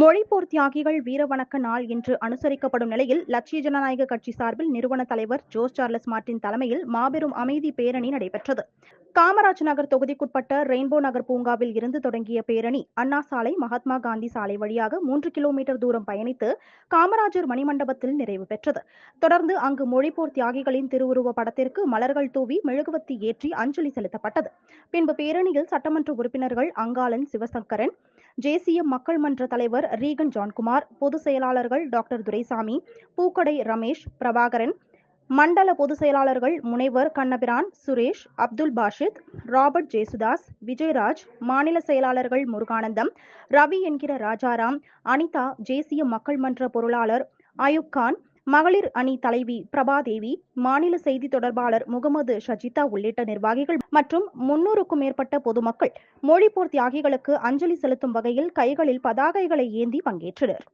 மொழிப்போர் தியாகிகள் வீரவணக்க நாள் இன்று அனுசரிக்கப்படும் நிலையில் லட்சிய ஜனநாயக கட்சி சார்பில் நிறுவன தலைவர் ஜோஸ் சார்லஸ் மார்டின் தலைமையில் மாபெரும் அமைதி பேரணி நடைபெற்றது. காமராஜ் நகர் தொகுதிக்குட்பட்ட ரெயின்போ நகர் பூங்காவில் இருந்து தொடங்கிய பேரணி அண்ணா சாலை, மகாத்மா காந்தி சாலை வழியாக 3 கிலோமீட்டர் தூரம் பயணித்து காமராஜர் மணிமண்டபத்தில் நிறைவு பெற்றது. தொடர்ந்து அங்கு மொழிப்போர் தியாகிகளின் திருவுருவ படத்திற்கு மலர்கள் தூவி மெழுகுவர்த்தி ஏற்றி அஞ்சலி செலுத்தப்பட்டது. பின்பு பேரணியில் சட்டமன்ற உறுப்பினர்கள் அங்காளன் சிவசங்கரன், ஜேசிஎம் மக்கள் மன்ற தலைவர் ரீகன் ஜான்குமார், பொதுச் செயலாளர்கள் டாக்டர் துரைசாமி, பூக்கடை ரமேஷ், பிரபாகரன், மண்டல பொதுச் செயலாளர்கள் முனைவர் கண்ணபிரான், சுரேஷ், அப்துல் பாஷித், ராபர்ட் ஜேசுதாஸ், விஜயராஜ், மாநில செயலாளர்கள் முருகானந்தம், ரவி என்கிற ராஜாராம், அனிதா, ஜேசிஎம் மக்கள் மன்ற பொருளாளர் அயூப் கான், மகளிர் அணி தலைவி பிரபாதேவி, மாநில செய்தி தொடர்பாளர் முகமது ஷஜிதா உள்ளிட்ட நிர்வாகிகள் மற்றும் 300க்கும் மேற்பட்ட பொதுமக்கள் மொழிப்போர் தியாகிகளுக்கு அஞ்சலி செலுத்தும் வகையில் கைகளில் பதாகைகளை ஏந்தி பங்கேற்றனர்.